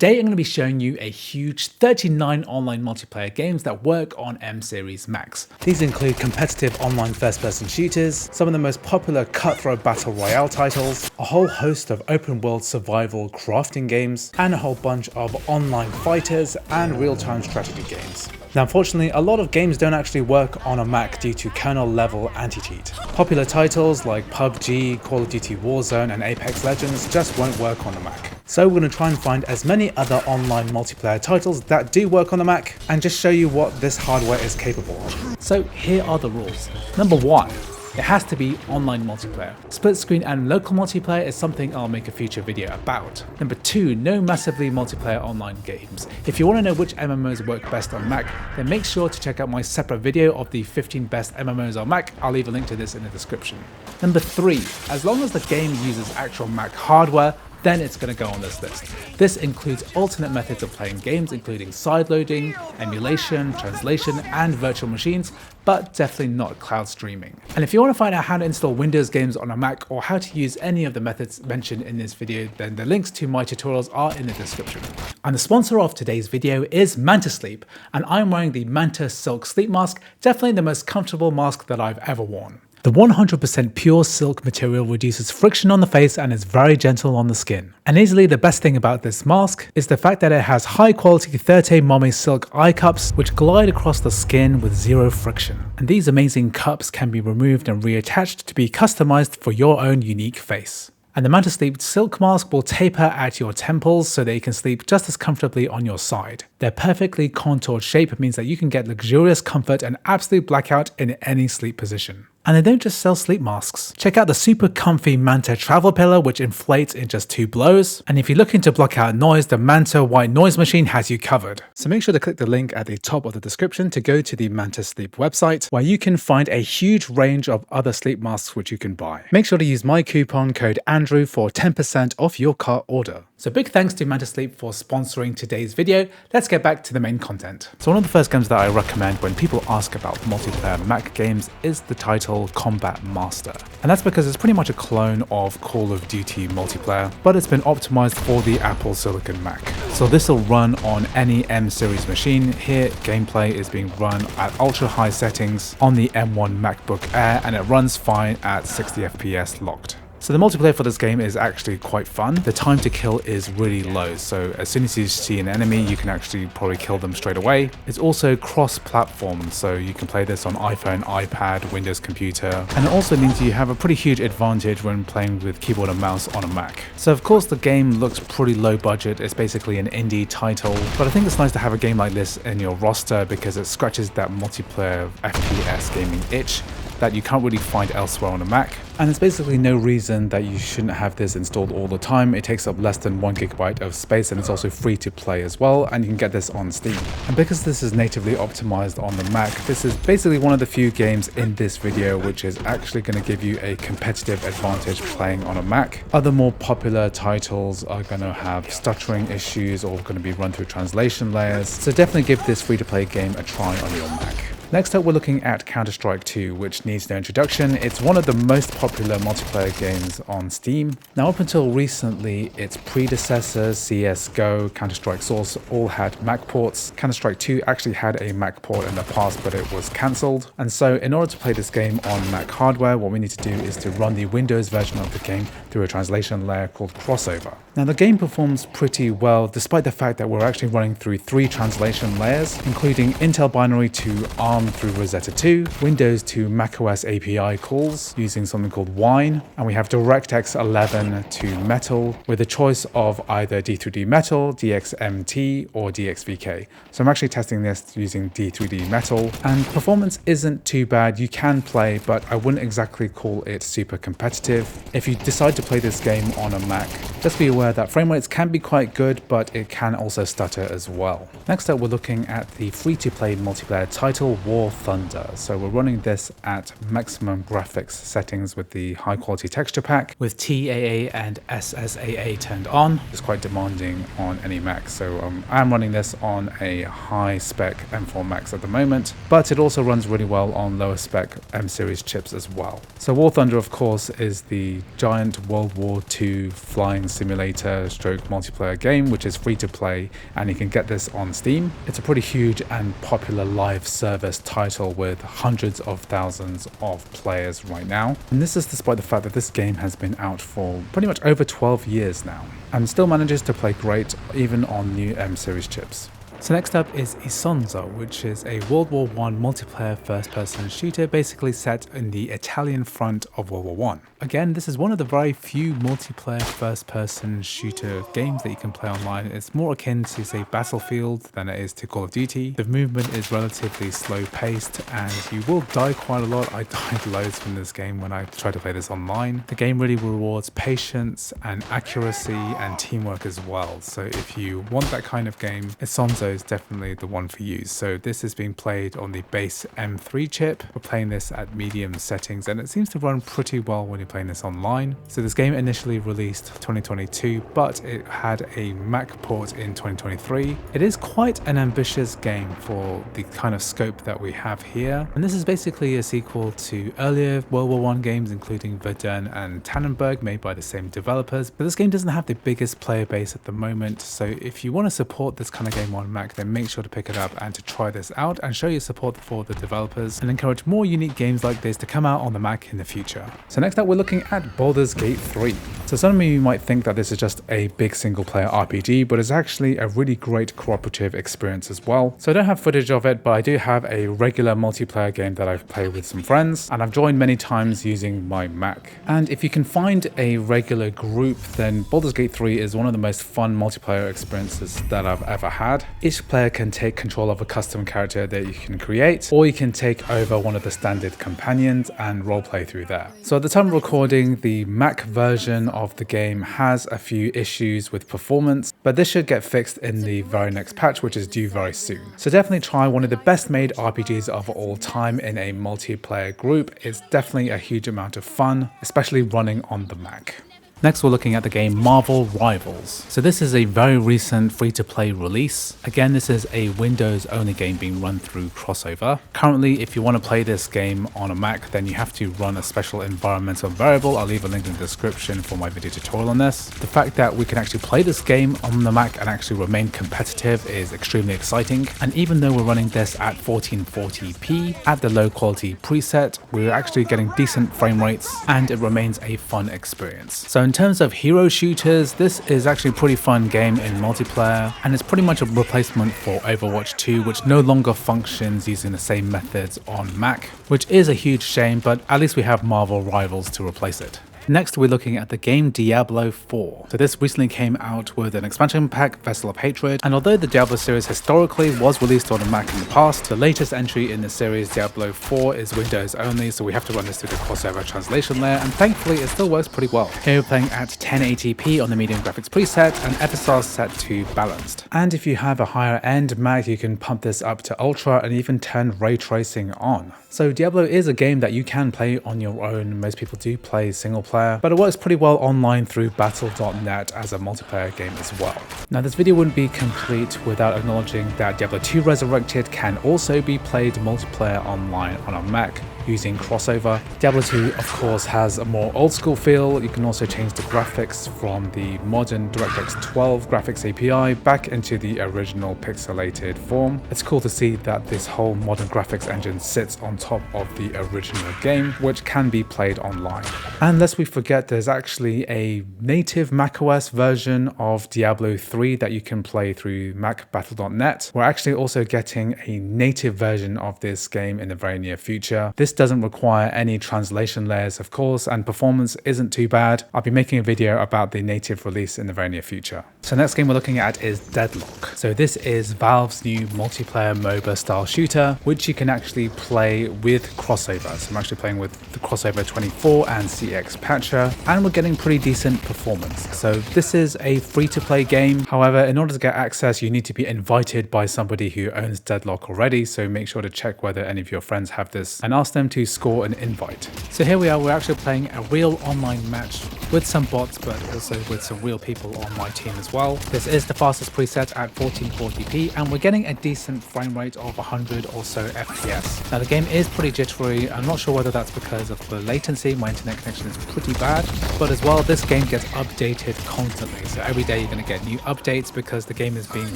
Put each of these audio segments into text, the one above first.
Today I'm going to be showing you a huge 39 online multiplayer games that work on M-series Macs. These include competitive online first-person shooters, some of the most popular cutthroat battle royale titles, a whole host of open-world survival crafting games, and a whole bunch of online fighters and real-time strategy games. Now unfortunately, a lot of games don't actually work on a Mac due to kernel level anti-cheat. Popular titles like PUBG, Call of Duty Warzone and Apex Legends just won't work on the Mac. So we're going to try and find as many other online multiplayer titles that do work on the Mac and just show you what this hardware is capable of. So here are the rules. Number 1. It has to be online multiplayer. Split screen and local multiplayer is something I'll make a future video about. Number 2, no massively multiplayer online games. If you want to know which MMOs work best on Mac, then make sure to check out my separate video of the 15 best MMOs on Mac. I'll leave a link to this in the description. Number 3, as long as the game uses actual Mac hardware, then it's going to go on this list. This includes alternate methods of playing games, including sideloading, emulation, translation, and virtual machines, but definitely not cloud streaming. And if you want to find out how to install Windows games on a Mac or how to use any of the methods mentioned in this video, then the links to my tutorials are in the description. And the sponsor of today's video is Manta Sleep, and I'm wearing the Manta Silk Sleep Mask, definitely the most comfortable mask that I've ever worn. The 100% pure silk material reduces friction on the face and is very gentle on the skin. And easily the best thing about this mask is the fact that it has high quality 30 Mame silk eye cups which glide across the skin with zero friction. And these amazing cups can be removed and reattached to be customized for your own unique face. And the Manta Sleep silk mask will taper at your temples so that you can sleep just as comfortably on your side. Their perfectly contoured shape means that you can get luxurious comfort and absolute blackout in any sleep position. And they don't just sell sleep masks. Check out the super comfy Manta travel pillow which inflates in just 2 blows. And if you're looking to block out noise, the Manta white noise machine has you covered. So make sure to click the link at the top of the description to go to the Manta Sleep website where you can find a huge range of other sleep masks which you can buy. Make sure to use my coupon code Andrew for 10% off your cart order. So big thanks to Manta Sleep for sponsoring today's video. Let's get back to the main content. So one of the first games that I recommend when people ask about multiplayer Mac games is the title Combat Master. And that's because it's pretty much a clone of Call of Duty multiplayer, but it's been optimized for the Apple Silicon Mac. So this will run on any M-series machine. Here, gameplay is being run at ultra high settings on the M1 MacBook Air, and it runs fine at 60 FPS locked. So the multiplayer for this game is actually quite fun. The time to kill is really low, so as soon as you see an enemy, you can actually probably kill them straight away. It's also cross-platform, so you can play this on iPhone, iPad, Windows computer, and it also means you have a pretty huge advantage when playing with keyboard and mouse on a Mac. So of course the game looks pretty low budget, it's basically an indie title, but I think it's nice to have a game like this in your roster because it scratches that multiplayer FPS gaming itch that you can't really find elsewhere on a Mac. And there's basically no reason that you shouldn't have this installed all the time. It takes up less than 1 GB of space and it's also free to play as well, and you can get this on Steam. And because this is natively optimized on the Mac, this is basically one of the few games in this video which is actually going to give you a competitive advantage playing on a Mac. Other more popular titles are going to have stuttering issues or going to be run through translation layers, so definitely give this free-to-play game a try on your Mac. Next up, we're looking at Counter-Strike 2, which needs no introduction. It's one of the most popular multiplayer games on Steam. Now, up until recently, its predecessors, CSGO, Counter-Strike Source, all had Mac ports. Counter-Strike 2 actually had a Mac port in the past, but it was cancelled. And so, in order to play this game on Mac hardware, what we need to do is to run the Windows version of the game through a translation layer called Crossover. Now, the game performs pretty well, despite the fact that we're actually running through 3 translation layers, including Intel binary to ARM through Rosetta 2, Windows to macOS API calls using something called Wine, and we have DirectX 11 to Metal with a choice of either D3D Metal, DXMT, or DXVK. So I'm actually testing this using D3D Metal, and performance isn't too bad. You can play, but I wouldn't exactly call it super competitive. If you decide to play this game on a Mac, just be aware that frame rates can be quite good, but it can also stutter as well. Next up, we're looking at the free-to-play multiplayer title War Thunder. So we're running this at maximum graphics settings with the high quality texture pack with TAA and SSAA turned on. It's quite demanding on any Mac, so I'm running this on a high spec M4 Max at the moment, but it also runs really well on lower spec M series chips as well. So War Thunder, of course, is the giant World War II flying simulator stroke multiplayer game, which is free to play, and you can get this on Steam. It's a pretty huge and popular live service title with hundreds of thousands of players right now. And this is despite the fact that this game has been out for pretty much over 12 years now, and still manages to play great even on new M series chips. So next up is Isonzo, which is a World War I multiplayer first-person shooter basically set in the Italian front of World War I. Again, this is one of the very few multiplayer first-person shooter games that you can play online. It's more akin to, say, Battlefield than it is to Call of Duty. The movement is relatively slow-paced and you will die quite a lot. I died loads from this game when I tried to play this online. The game really rewards patience and accuracy and teamwork as well. So if you want that kind of game, Isonzo is definitely the one for you. So this is being played on the base M3 chip. We're playing this at medium settings and it seems to run pretty well when you're playing this online. So this game initially released 2022, but it had a Mac port in 2023. It is quite an ambitious game for the kind of scope that we have here. And this is basically a sequel to earlier World War I games, including Verdun and Tannenberg, made by the same developers. But this game doesn't have the biggest player base at the moment. So if you want to support this kind of game on Mac, then make sure to pick it up and to try this out and show your support for the developers and encourage more unique games like this to come out on the Mac in the future. So next up, we're looking at Baldur's Gate 3. So some of you might think that this is just a big single player RPG, but it's actually a really great cooperative experience as well. So I don't have footage of it, but I do have a regular multiplayer game that I've played with some friends, and I've joined many times using my Mac. And if you can find a regular group, then Baldur's Gate 3 is one of the most fun multiplayer experiences that I've ever had. Each player can take control of a custom character that you can create, or you can take over one of the standard companions and roleplay through there. So at the time of recording, the Mac version of the game has a few issues with performance, but this should get fixed in the very next patch, which is due very soon. So definitely try one of the best made RPGs of all time in a multiplayer group. It's definitely a huge amount of fun, especially running on the Mac. Next, we're looking at the game Marvel Rivals. So this is a very recent free-to-play release. Again, this is a Windows-only game being run through Crossover. Currently, if you want to play this game on a Mac, then you have to run a special environmental variable. I'll leave a link in the description for my video tutorial on this. The fact that we can actually play this game on the Mac and actually remain competitive is extremely exciting. And even though we're running this at 1440p at the low-quality preset, we're actually getting decent frame rates and it remains a fun experience. So in terms of hero shooters, this is actually a pretty fun game in multiplayer, and it's pretty much a replacement for Overwatch 2, which no longer functions using the same methods on Mac, which is a huge shame, but at least we have Marvel Rivals to replace it. Next, we're looking at the game Diablo 4. So this recently came out with an expansion pack, Vessel of Hatred, and although the Diablo series historically was released on a Mac in the past, the latest entry in the series, Diablo 4, is Windows only, so we have to run this through the crossover translation layer, and thankfully it still works pretty well. Here we're playing at 1080p on the medium graphics preset, and FSR set to balanced. And if you have a higher end Mac, you can pump this up to ultra and even turn ray tracing on. So Diablo is a game that you can play on your own. Most people do play single player, but it works pretty well online through battle.net as a multiplayer game as well. Now this video wouldn't be complete without acknowledging that Diablo 2 Resurrected can also be played multiplayer online on a Mac using Crossover. Diablo 2 of course has a more old school feel. You can also change the graphics from the modern DirectX 12 graphics API back into the original pixelated form. It's cool to see that this whole modern graphics engine sits on top of the original game, which can be played online. And lest we forget, there's actually a native macOS version of Diablo 3 that you can play through macbattle.net. We're actually also getting a native version of this game in the very near future. This doesn't require any translation layers, of course, and performance isn't too bad. I'll be making a video about the native release in the very near future. So next game we're looking at is Deadlock. So this is Valve's new multiplayer MOBA style shooter, which you can actually play with crossover. So I'm actually playing with the crossover 24 and CX patcher, and we're getting pretty decent performance. So this is a free-to-play game. However, in order to get access, you need to be invited by somebody who owns Deadlock already. So make sure to check whether any of your friends have this and ask them to score an invite. So here we are, we're actually playing a real online match with some bots, but also with some real people on my team as well. This is the fastest preset at 1440p, and we're getting a decent frame rate of 100 or so FPS. Now the game is pretty jittery. I'm not sure whether that's because of the latency. My internet connection is pretty bad, but as well, this game gets updated constantly. So every day you're going to get new updates because the game is being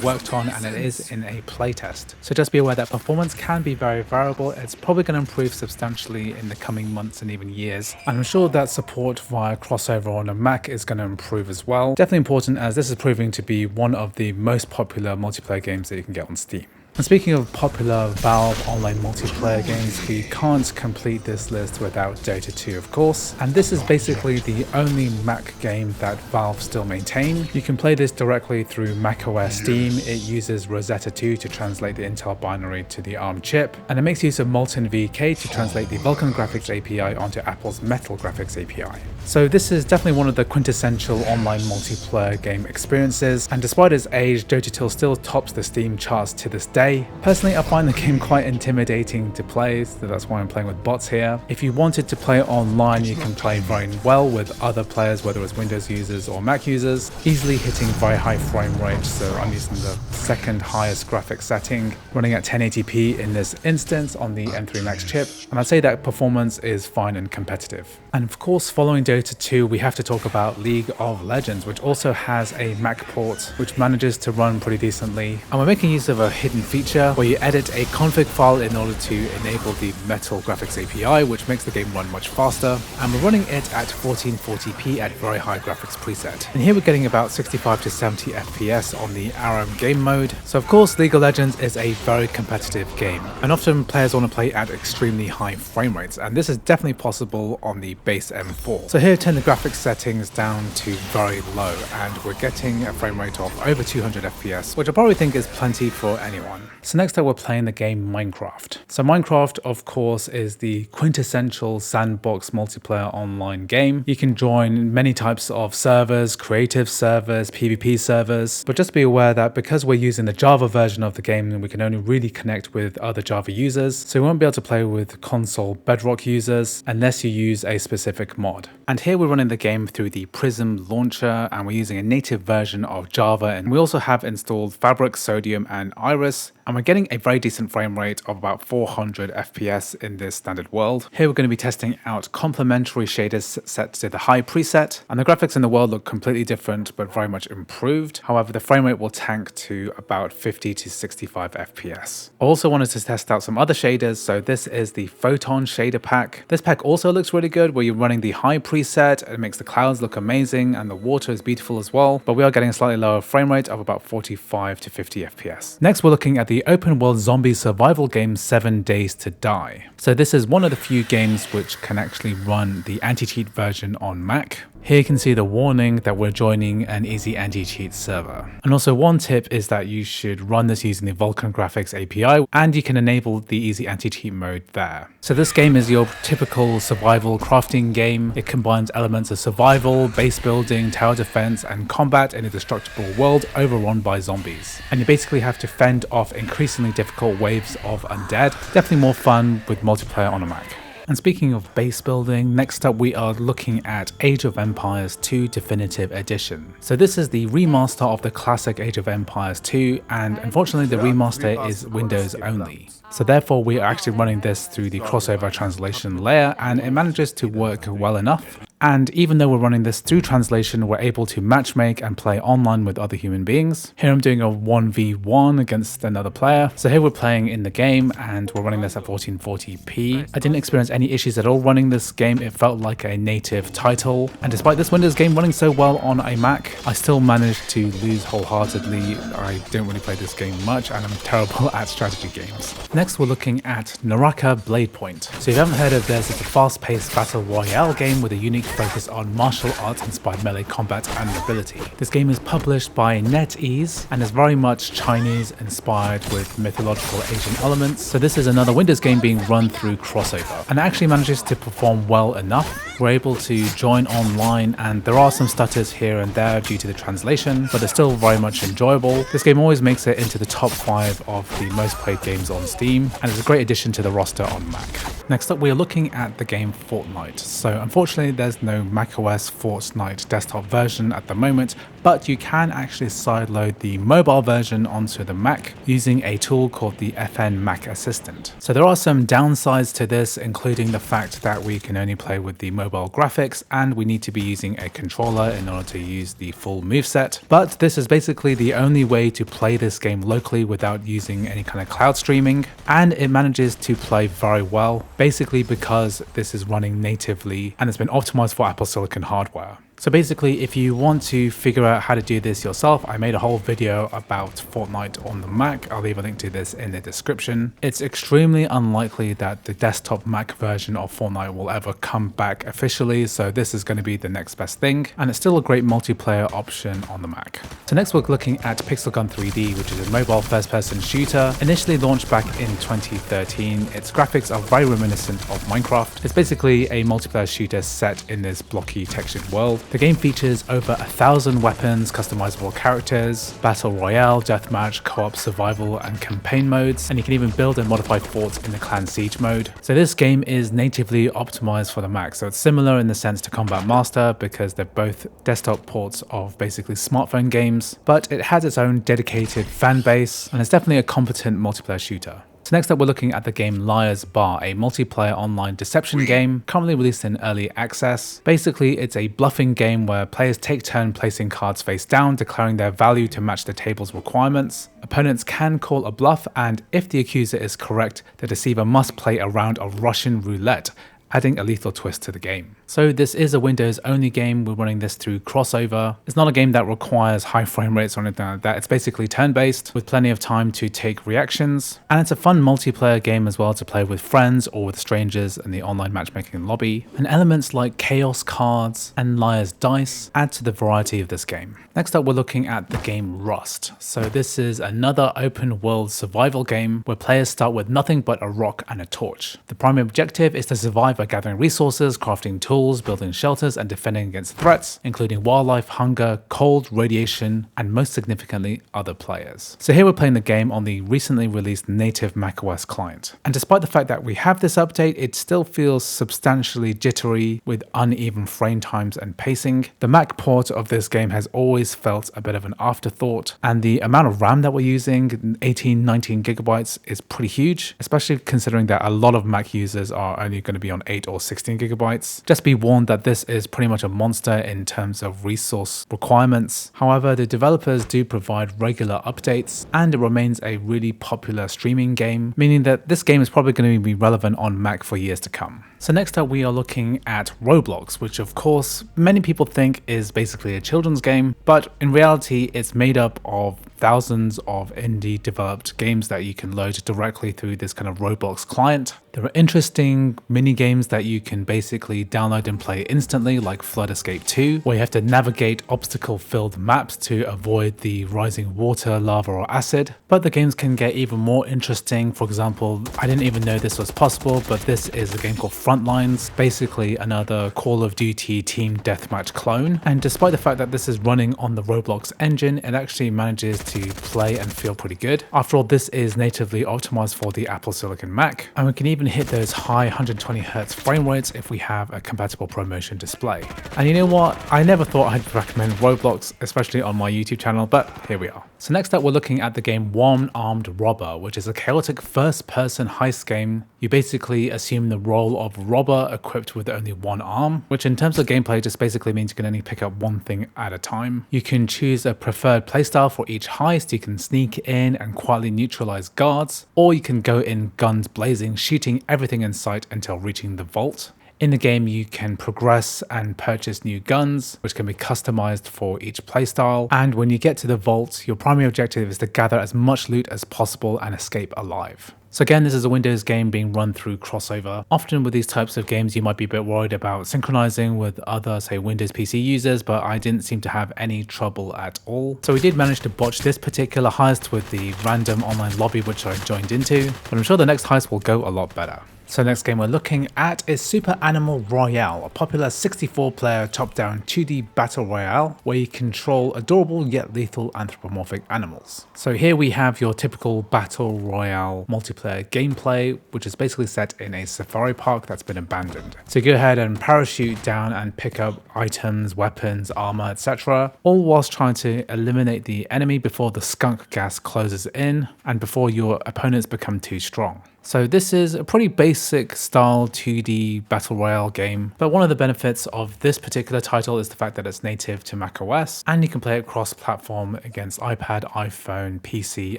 worked on and it is in a playtest. So just be aware that performance can be very variable. It's probably going to improve substantially in the coming months and even years. And I'm sure that support via crossover on a Mac is going to improve as well. Definitely important, as this is proving to be one of the most popular multiplayer games that you can get on Steam. And speaking of popular Valve online multiplayer games, we can't complete this list without Dota 2, of course. And this is basically the only Mac game that Valve still maintain. You can play this directly through macOS Steam. It uses Rosetta 2 to translate the Intel binary to the ARM chip, and it makes use of Molten VK to translate the Vulkan graphics API onto Apple's Metal graphics API. So this is definitely one of the quintessential online multiplayer game experiences, and despite its age, Dota 2 still tops the Steam charts to this day. Personally, I find the game quite intimidating to play, so that's why I'm playing with bots here. If you wanted to play online, you can play very well with other players, whether it's Windows users or Mac users, easily hitting very high frame rate. So I'm using the second highest graphics setting, running at 1080p in this instance on the M3 Max chip, and I'd say that performance is fine and competitive. And of course, following Dota 2, we have to talk about League of Legends, which also has a Mac port, which manages to run pretty decently. And we're making use of a hidden feature where you edit a config file in order to enable the Metal graphics API, which makes the game run much faster. And we're running it at 1440p at very high graphics preset. And here we're getting about 65 to 70 FPS on the ARAM game mode. So of course, League of Legends is a very competitive game, and often players want to play at extremely high frame rates, and this is definitely possible on the base M4. So here, turn the graphics settings down to very low, and we're getting a frame rate of over 200 FPS, which I probably think is plenty for anyone. So next up, we're playing the game Minecraft. So Minecraft, of course, is the quintessential sandbox multiplayer online game. You can join many types of servers, creative servers, PvP servers, but just be aware that because we're using the Java version of the game, we can only really connect with other Java users, so we won't be able to play with console Bedrock users unless you use a specific mod. And here we're running the game through the Prism launcher, and we're using a native version of Java, and we also have installed Fabric, Sodium, and Iris, and we're getting a very decent frame rate of about 400 FPS in this standard world. Here we're going to be testing out complementary shaders set to the high preset, and the graphics in the world look completely different but very much improved. However, the frame rate will tank to about 50 to 65 FPS. I also wanted to test out some other shaders, so this is the Photon shader pack. This pack also looks really good where you're running the high preset. It makes the clouds look amazing and the water is beautiful as well, but we are getting a slightly lower frame rate of about 45 to 50 FPS. Next, we're looking at the open world zombie survival game 7 Days to Die. So this is one of the few games which can actually run the anti-cheat version on Mac. Here you can see the warning that we're joining an easy anti-cheat server. And also one tip is that you should run this using the Vulkan graphics API, and you can enable the easy anti-cheat mode there. So this game is your typical survival crafting game. It combines elements of survival, base building, tower defense, and combat in a destructible world overrun by zombies. And you basically have to fend off increasingly difficult waves of undead. Definitely more fun with multiplayer on a Mac. And speaking of base building, next up we are looking at Age of Empires 2 Definitive Edition. So this is the remaster of the classic Age of Empires 2, and unfortunately the remaster is Windows only. So therefore we are actually running this through the crossover translation layer, and it manages to work well enough. And even though we're running this through translation, we're able to matchmake and play online with other human beings. Here I'm doing a 1v1 against another player. So here we're playing in the game and we're running this at 1440p. I didn't experience any issues at all running this game. It felt like a native title. And despite this Windows game running so well on a Mac, I still managed to lose wholeheartedly. I don't really play this game much and I'm terrible at strategy games. Next we're looking at Naraka Bladepoint. So if you haven't heard of this, it's a fast-paced battle royale game with a unique focused on martial arts inspired melee combat and mobility. This game is published by NetEase and is very much Chinese inspired with mythological Asian elements, so this is another Windows game being run through crossover, and it actually manages to perform well enough. We're able to join online, and there are some stutters here and there due to the translation, but they're still very much enjoyable. This game always makes it into the top 5 of the most played games on Steam, and it's a great addition to the roster on Mac. Next up, we are looking at the game Fortnite. So unfortunately, there's no macOS Fortnite desktop version at the moment, but you can actually sideload the mobile version onto the Mac using a tool called the FN Mac Assistant. So there are some downsides to this, including the fact that we can only play with the mobile graphics and we need to be using a controller in order to use the full moveset. But this is basically the only way to play this game locally without using any kind of cloud streaming, and it manages to play very well, basically because this is running natively and it's been optimized for Apple Silicon hardware. So basically, if you want to figure out how to do this yourself, I made a whole video about Fortnite on the Mac. I'll leave a link to this in the description. It's extremely unlikely that the desktop Mac version of Fortnite will ever come back officially, so this is going to be the next best thing, and it's still a great multiplayer option on the Mac. So next we're looking at Pixel Gun 3D, which is a mobile first-person shooter. Initially launched back in 2013, its graphics are very reminiscent of Minecraft. It's basically a multiplayer shooter set in this blocky textured world. The game features over 1,000 weapons, customizable characters, battle royale, deathmatch, co-op survival and campaign modes, and you can even build and modify forts in the clan siege mode. So this game is natively optimized for the Mac, so it's similar in the sense to Combat Master because they're both desktop ports of basically smartphone games, but it has its own dedicated fan base and it's definitely a competent multiplayer shooter. So next up we're looking at the game Liar's Bar, a multiplayer online deception game currently released in early access. Basically it's a bluffing game where players take turn placing cards face down, declaring their value to match the table's requirements. Opponents can call a bluff, and if the accuser is correct, the deceiver must play a round of Russian roulette, adding a lethal twist to the game. So this is a Windows only game. We're running this through crossover. It's not a game that requires high frame rates or anything like that. It's basically turn-based with plenty of time to take reactions. And it's a fun multiplayer game as well to play with friends or with strangers in the online matchmaking lobby. And elements like chaos cards and liar's dice add to the variety of this game. Next up, we're looking at the game Rust. So this is another open world survival game where players start with nothing but a rock and a torch. The primary objective is to survive by gathering resources, crafting tools, building shelters and defending against threats, including wildlife, hunger, cold, radiation, and most significantly, other players. So here we're playing the game on the recently released native macOS client. And despite the fact that we have this update, it still feels substantially jittery with uneven frame times and pacing. The Mac port of this game has always felt a bit of an afterthought, and the amount of RAM that we're using, 18-19 gigabytes, is pretty huge, especially considering that a lot of Mac users are only going to be on 8 or 16 gigabytes. Just be warned that this is pretty much a monster in terms of resource requirements. However, the developers do provide regular updates, and it remains a really popular streaming game, meaning that this game is probably going to be relevant on Mac for years to come. So next up we are looking at Roblox, which of course many people think is basically a children's game, but in reality it's made up of thousands of indie developed games that you can load directly through this kind of Roblox client. There are interesting mini games that you can basically download and play instantly, like Flood Escape 2, where you have to navigate obstacle filled maps to avoid the rising water, lava or acid. But the games can get even more interesting. For example, I didn't even know this was possible, but this is a game called Frontlines, basically another Call of Duty team deathmatch clone. And despite the fact that this is running on the Roblox engine, it actually manages to play and feel pretty good. After all, this is natively optimized for the Apple Silicon Mac, and we can even hit those high 120Hz frame rates if we have a compatible ProMotion display. And you know what? I never thought I'd recommend Roblox, especially on my YouTube channel, but here we are. So next up, we're looking at the game One-Armed Robber, which is a chaotic first-person heist game. You basically assume the role of robber equipped with only one arm, which in terms of gameplay just basically means you can only pick up one thing at a time. You can choose a preferred playstyle for each heist. You can sneak in and quietly neutralize guards, or you can go in guns blazing, shooting everything in sight until reaching the vault. In the game, you can progress and purchase new guns, which can be customized for each playstyle. And when you get to the vault, your primary objective is to gather as much loot as possible and escape alive. So again, this is a Windows game being run through crossover. Often with these types of games, you might be a bit worried about synchronizing with other, say, Windows PC users, but I didn't seem to have any trouble at all. So we did manage to botch this particular heist with the random online lobby which I joined into, but I'm sure the next heist will go a lot better. So next game we're looking at is Super Animal Royale, a popular 64-player top-down 2D battle royale where you control adorable yet lethal anthropomorphic animals. So here we have your typical battle royale multiplayer gameplay, which is basically set in a safari park that's been abandoned. So go ahead and parachute down and pick up items, weapons, armor, etc., all whilst trying to eliminate the enemy before the skunk gas closes in and before your opponents become too strong. So this is a pretty basic style 2D battle royale game, but one of the benefits of this particular title is the fact that it's native to macOS and you can play it cross-platform against iPad, iPhone, PC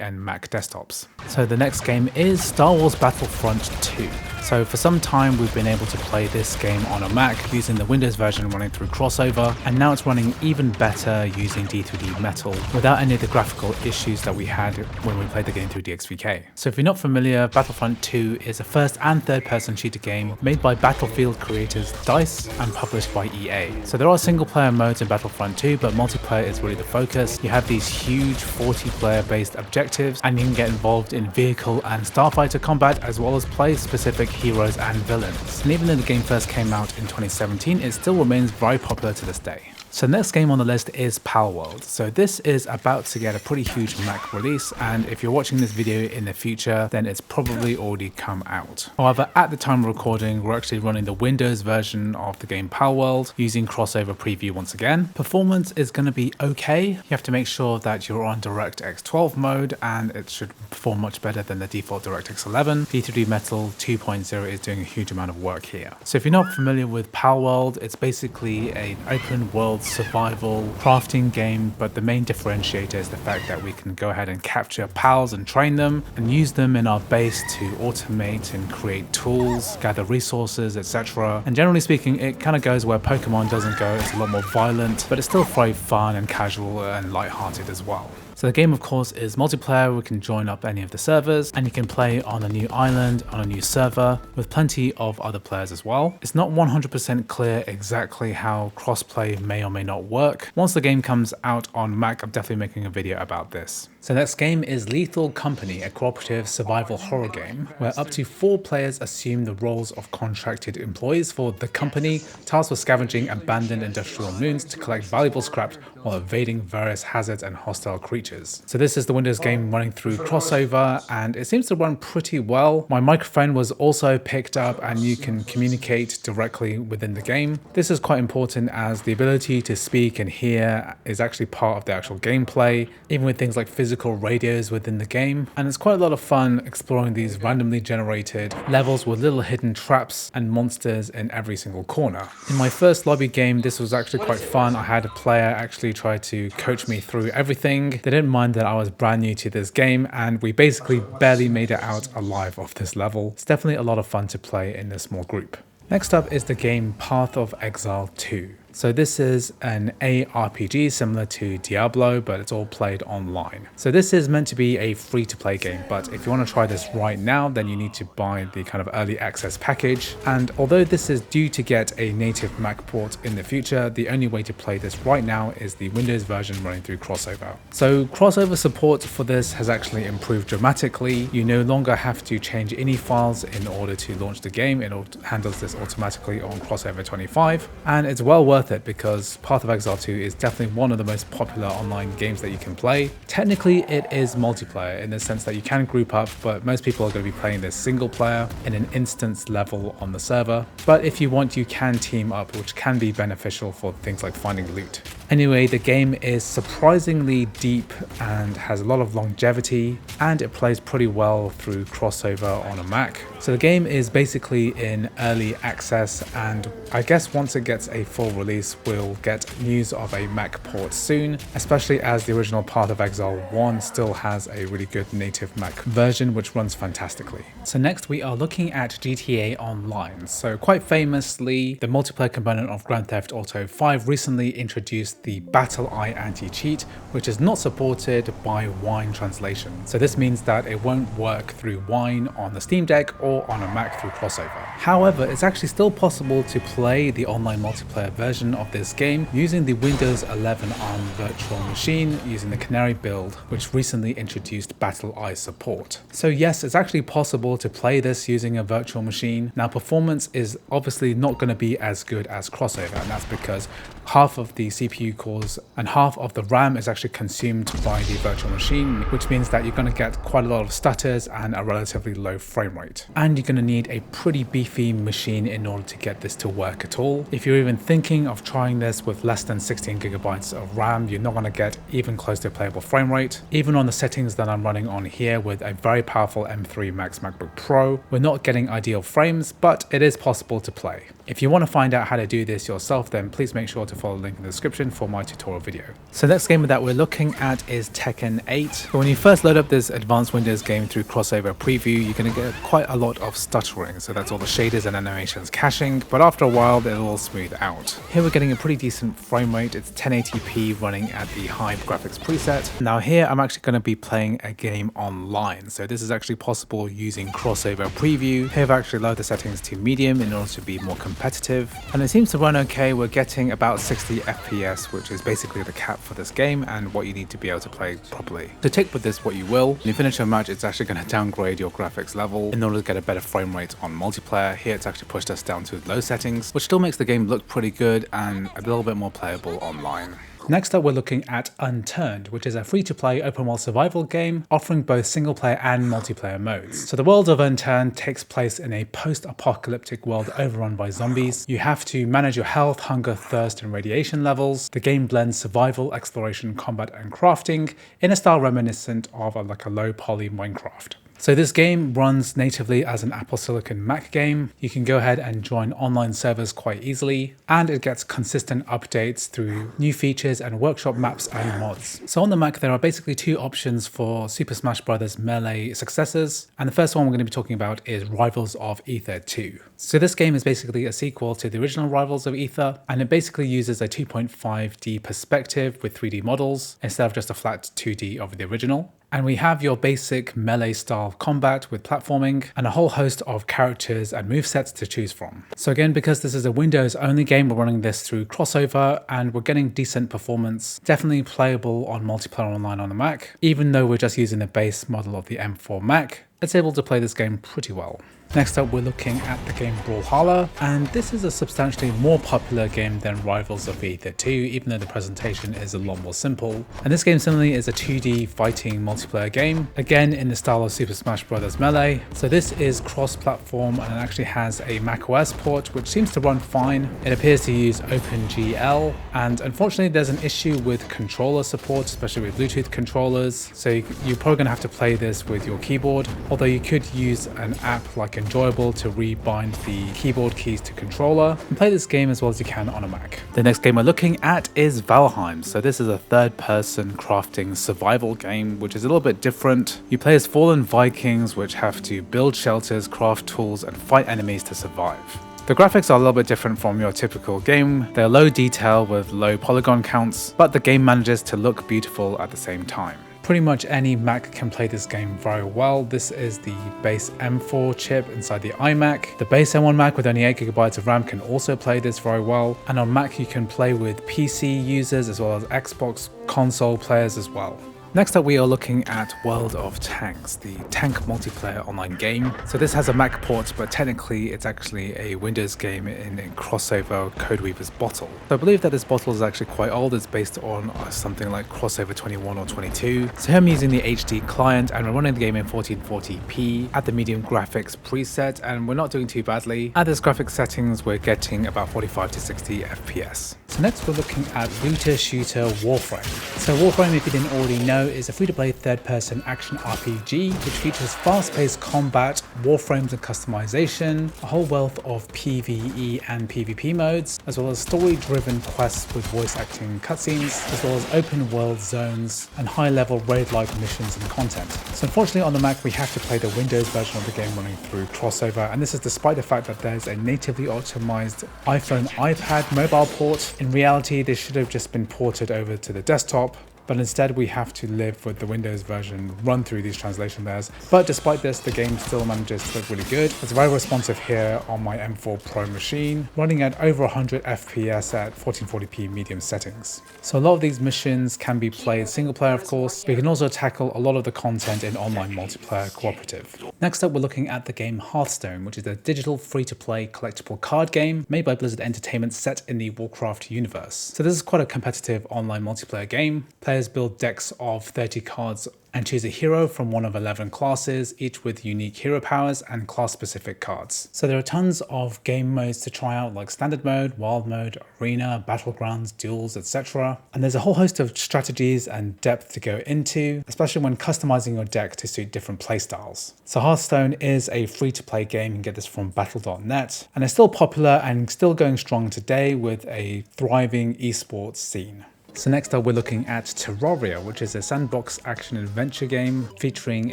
and Mac desktops. So the next game is Star Wars Battlefront 2. So for some time we've been able to play this game on a Mac using the Windows version running through crossover, and now it's running even better using D3D Metal without any of the graphical issues that we had when we played the game through DXVK. So if you're not familiar, Battlefront 2 is a first and third person shooter game made by Battlefield creators DICE and published by EA. So there are single player modes in Battlefront 2, but multiplayer is really the focus. You have these huge 40 player based objectives and you can get involved in vehicle and starfighter combat as well as play specific heroes and villains. And even though the game first came out in 2017, it still remains very popular to this day. So the next game on the list is Palworld. So this is about to get a pretty huge Mac release, and if you're watching this video in the future, then it's probably already come out. However, at the time of recording, we're actually running the Windows version of the game Palworld using crossover preview once again. Performance is going to be okay. You have to make sure that you're on DirectX 12 mode and it should perform much better than the default DirectX 11. D3D Metal 2.0 is doing a huge amount of work here. So if you're not familiar with Palworld, it's basically an open world survival crafting game, but the main differentiator is the fact that we can go ahead and capture pals and train them and use them in our base to automate and create tools, gather resources, etc. And generally speaking, it kind of goes where Pokemon doesn't go. It's a lot more violent, but it's still very fun and casual and lighthearted as well. So the game of course is multiplayer. We can join up any of the servers and you can play on a new island, on a new server with plenty of other players as well. It's not 100% clear exactly how crossplay may or may not work. Once the game comes out on Mac, I'm definitely making a video about this. So next game is Lethal Company, a cooperative survival horror game where up to 4 players assume the roles of contracted employees for the company, tasked with scavenging abandoned industrial moons to collect valuable scrap while evading various hazards and hostile creatures. So this is the Windows game running through crossover and it seems to run pretty well. My microphone was also picked up and you can communicate directly within the game. This is quite important as the ability to speak and hear is actually part of the actual gameplay, even with things like physical radios within the game. And it's quite a lot of fun exploring these randomly generated levels with little hidden traps and monsters in every single corner. In my first lobby game, this was actually quite fun. I had a player actually try to coach me through everything. They didn't mind that I was brand new to this game and we basically barely made it out alive of this level. It's definitely a lot of fun to play in a small group. Next up is the game Path of Exile 2. So this is an ARPG similar to Diablo, but it's all played online. So this is meant to be a free-to-play game, but if you want to try this right now, then you need to buy the kind of early access package. And although this is due to get a native Mac port in the future, the only way to play this right now is the Windows version running through crossover. So crossover support for this has actually improved dramatically. You no longer have to change any files in order to launch the game. It handles this automatically on crossover 25, and it's well worth it because Path of Exile 2 is definitely one of the most popular online games that you can play. Technically it is multiplayer in the sense that you can group up, but most people are going to be playing this single player in an instance level on the server. But if you want, you can team up, which can be beneficial for things like finding loot. Anyway, the game is surprisingly deep and has a lot of longevity, and it plays pretty well through crossover on a Mac. So the game is basically in early access, and I guess once it gets a full release, we'll get news of a Mac port soon, especially as the original Path of Exile 1 still has a really good native Mac version which runs fantastically. So next we are looking at GTA Online. So quite famously, the multiplayer component of Grand Theft Auto 5 recently introduced the BattleEye anti-cheat, which is not supported by Wine translation. So this means that it won't work through Wine on the Steam Deck or on a Mac through crossover. However, it's actually still possible to play the online multiplayer version of this game using the Windows 11 ARM virtual machine using the Canary build, which recently introduced BattleEye support. So yes, it's actually possible to play this using a virtual machine. Now performance is obviously not going to be as good as crossover, and that's because half of the CPU cores and half of the RAM is actually consumed by the virtual machine, which means that you're going to get quite a lot of stutters and a relatively low frame rate. And you're going to need a pretty beefy machine in order to get this to work at all. If you're even thinking of trying this with less than 16 gigabytes of RAM, you're not going to get even close to a playable frame rate. Even on the settings that I'm running on here with a very powerful M3 Max MacBook Pro, we're not getting ideal frames, but it is possible to play. If you want to find out how to do this yourself, then please make sure to follow the link in the description for my tutorial video. So next game that we're looking at is Tekken 8. So when you first load up this advanced Windows game through crossover preview, you're going to get quite a lot of stuttering. So that's all the shaders and animations caching, but after a while it'll all smooth out. Here we're getting a pretty decent frame rate. It's 1080p running at the high graphics preset. Now here I'm actually going to be playing a game online. So this is actually possible using crossover preview. Here I've actually lowered the settings to medium in order to be more competitive, and it seems to run okay. We're getting about 60 FPS, which is basically the cap for this game and what you need to be able to play properly. So take with this what you will. When you finish a match, it's actually going to downgrade your graphics level in order to get a better frame rate on multiplayer. Here it's actually pushed us down to low settings, which still makes the game look pretty good and a little bit more playable online. Next up, we're looking at Unturned, which is a free-to-play open-world survival game offering both single-player and multiplayer modes. So the world of Unturned takes place in a post-apocalyptic world overrun by zombies. You have to manage your health, hunger, thirst, and radiation levels. The game blends survival, exploration, combat, and crafting in a style reminiscent of a low-poly Minecraft. So this game runs natively as an Apple Silicon Mac game. You can go ahead and join online servers quite easily, and it gets consistent updates through new features and workshop maps and mods. So on the Mac, there are basically two options for Super Smash Bros. Melee successors, and the first one we're going to be talking about is Rivals of Aether 2. So this game is basically a sequel to the original Rivals of Aether, and it basically uses a 2.5D perspective with 3D models instead of just a flat 2D of the original. And we have your basic melee style combat with platforming and a whole host of characters and movesets to choose from. So again, because this is a Windows only game, we're running this through crossover and we're getting decent performance, definitely playable on multiplayer online on the Mac. Even though we're just using the base model of the M4 Mac, it's able to play this game pretty well. Next up, we're looking at the game Brawlhalla, and this is a substantially more popular game than Rivals of Aether 2, even though the presentation is a lot more simple. And this game similarly is a 2D fighting multiplayer game, again in the style of Super Smash Bros. Melee. So this is cross-platform and it actually has a macOS port, which seems to run fine. It appears to use OpenGL, and unfortunately there's an issue with controller support, especially with Bluetooth controllers. So you're probably going to have to play this with your keyboard, although you could use an app like Enjoyable to rebind the keyboard keys to controller and play this game as well as you can on a Mac. The next game we're looking at is Valheim. So this is a third-person crafting survival game, which is a little bit different. You play as fallen Vikings, which have to build shelters, craft tools, and fight enemies to survive. The graphics are a little bit different from your typical game. They're low detail with low polygon counts, but the game manages to look beautiful at the same time. Pretty much any Mac can play this game very well. This is the base M4 chip inside the iMac. The base M1 Mac with only 8GB of RAM can also play this very well. And on Mac you can play with PC users as well as Xbox console players as well. Next up, we are looking at World of Tanks, the tank multiplayer online game. So this has a Mac port, but technically it's actually a Windows game in crossover Codeweaver's bottle. So I believe that this bottle is actually quite old. It's based on something like crossover 21 or 22. So here I'm using the HD client and we're running the game in 1440p at the medium graphics preset, and we're not doing too badly. At this graphics settings, we're getting about 45 to 60 FPS. So next we're looking at looter shooter Warframe. So Warframe, if you didn't already know, Isonzo is a free-to-play third-person action RPG which features fast-paced combat, warframes and customization, a whole wealth of PvE and PvP modes, as well as story-driven quests with voice acting cutscenes, as well as open-world zones and high-level raid-like missions and content. So unfortunately on the Mac we have to play the Windows version of the game running through crossover, and this is despite the fact that there's a natively optimized iPhone iPad mobile port. In reality, this should have just been ported over to the desktop, but instead we have to live with the Windows version run through these translation layers. But despite this, the game still manages to look really good. It's very responsive here on my M4 Pro machine, running at over 100 FPS at 1440p medium settings. So a lot of these missions can be played single player, of course, but you can also tackle a lot of the content in online multiplayer cooperative. Next up, we're looking at the game Hearthstone, which is a digital free-to-play collectible card game made by Blizzard Entertainment set in the Warcraft universe. So this is quite a competitive online multiplayer game. Players build decks of 30 cards and choose a hero from one of 11 classes, each with unique hero powers and class-specific cards. So there are tons of game modes to try out, like standard mode, wild mode, arena, battlegrounds, duels, etc. And there's a whole host of strategies and depth to go into, especially when customizing your deck to suit different playstyles. So Hearthstone is a free-to-play game. You can get this from battle.net, and it's still popular and still going strong today with a thriving esports scene. So next up, we're looking at Terraria, which is a sandbox action-adventure game featuring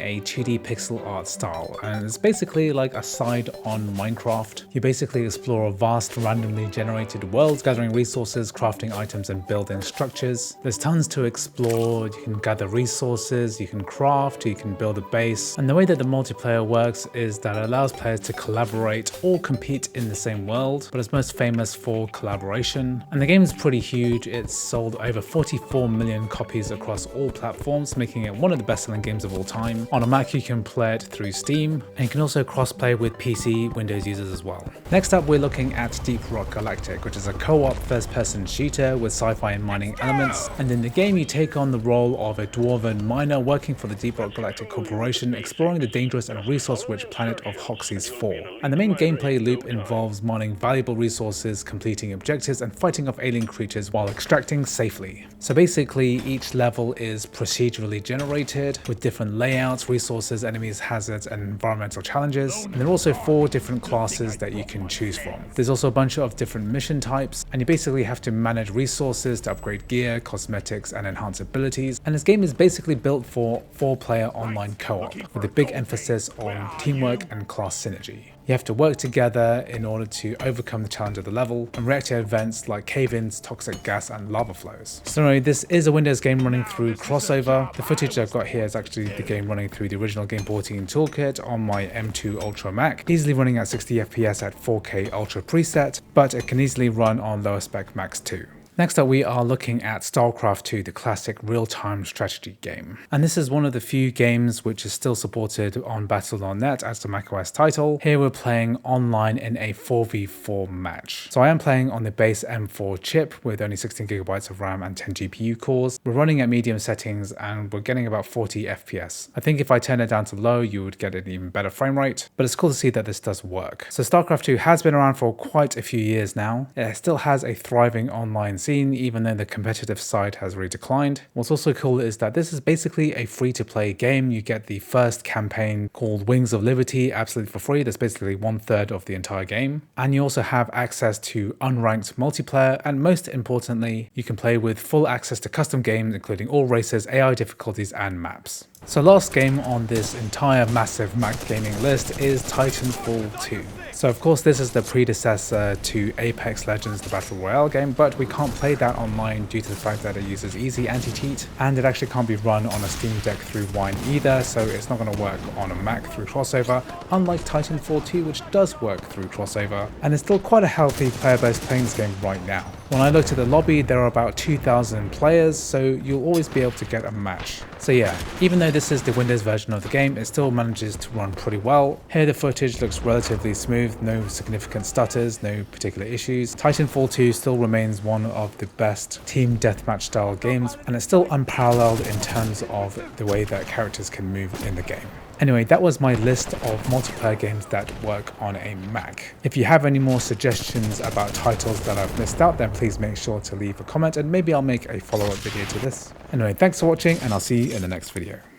a 2D pixel art style, and it's basically like a side on Minecraft. You basically explore a vast, randomly generated world, gathering resources, crafting items, and building structures. There's tons to explore. You can gather resources, you can craft, you can build a base, and the way that the multiplayer works is that it allows players to collaborate or compete in the same world, but it's most famous for collaboration. And the game is pretty huge. It's sold over 44 million copies across all platforms, making it one of the best-selling games of all time. On a Mac, you can play it through Steam, and you can also cross-play with PC, Windows users as well. Next up, we're looking at Deep Rock Galactic, which is a co-op first-person shooter with sci-fi and mining elements. And in the game, you take on the role of a dwarven miner working for the Deep Rock Galactic Corporation, exploring the dangerous and resource-rich planet of Hoxie's 4. And the main gameplay loop involves mining valuable resources, completing objectives, and fighting off alien creatures while extracting safely. So basically each level is procedurally generated with different layouts, resources, enemies, hazards, and environmental challenges. And there are also 4 different classes that you can choose from. There's also a bunch of different mission types, and you basically have to manage resources to upgrade gear, cosmetics, and enhance abilities. And this game is basically built for 4-player online co-op with a big emphasis on teamwork and class synergy. You have to work together in order to overcome the challenge of the level and react to events like cave-ins, toxic gas, and lava flows. So anyway, this is a Windows game running through crossover. The footage I've got here is actually the game running through the original game porting toolkit on my M2 Ultra Mac, easily running at 60 FPS at 4K Ultra preset, but it can easily run on lower spec Macs too. Next up, we are looking at StarCraft 2, the classic real-time strategy game. And this is one of the few games which is still supported on Battle.net as the macOS title. Here we're playing online in a 4v4 match. So I am playing on the base M4 chip with only 16GB of RAM and 10 GPU cores. We're running at medium settings and we're getting about 40 FPS. I think if I turn it down to low, you would get an even better frame rate, but it's cool to see that this does work. So StarCraft 2 has been around for quite a few years now. It still has a thriving online scene, even though the competitive side has really declined. What's also cool is that this is basically a free-to-play game. You get the first campaign called Wings of Liberty absolutely for free. That's basically 1/3 of the entire game. And you also have access to unranked multiplayer, and most importantly, you can play with full access to custom games, including all races, AI difficulties, and maps. So last game on this entire massive Mac gaming list is Titanfall 2. So of course this is the predecessor to Apex Legends, the Battle Royale game, but we can't play that online due to the fact that it uses easy anti-cheat, and it actually can't be run on a Steam Deck through Wine either, so it's not going to work on a Mac through crossover, unlike Titanfall 2, which does work through crossover, and it's still quite a healthy player base playing this game right now. When I looked at the lobby, there are about 2,000 players, so you'll always be able to get a match. So yeah, even though this is the Windows version of the game, it still manages to run pretty well. Here the footage looks relatively smooth, no significant stutters, no particular issues. Titanfall 2 still remains one of the best team deathmatch style games, and it's still unparalleled in terms of the way that characters can move in the game. Anyway, that was my list of multiplayer games that work on a Mac. If you have any more suggestions about titles that I've missed out, then please make sure to leave a comment and maybe I'll make a follow-up video to this. Anyway, thanks for watching and I'll see you in the next video.